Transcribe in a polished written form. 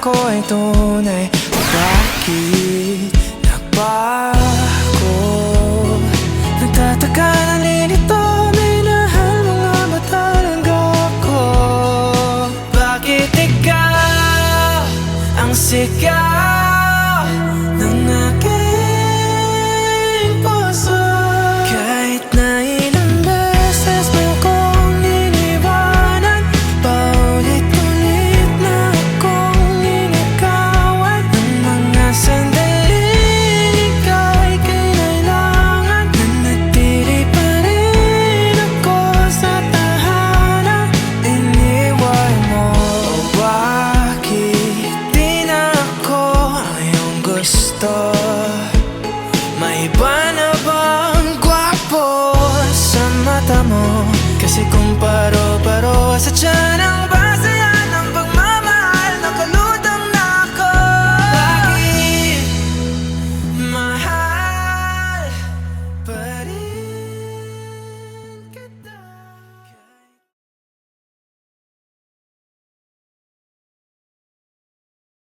ako ay tunay. Bakit nagbago? Nagtataka na lilito, minahal mo nga ba talaga ako? Bakit ikaw ang sigaw ng aking puso? Kahit na ilang beses mo kong iniwanan, paulit-ulit na akong ninagawan ng mga sandaling ikaw ay kinailangan. Nanatili pa rin ako sa tahanan, iniwan mo. O bakit di na ako ang iyong gusto? May iba na bang gwapo sa mata mo? Kasi kung paro-paro sa tiyan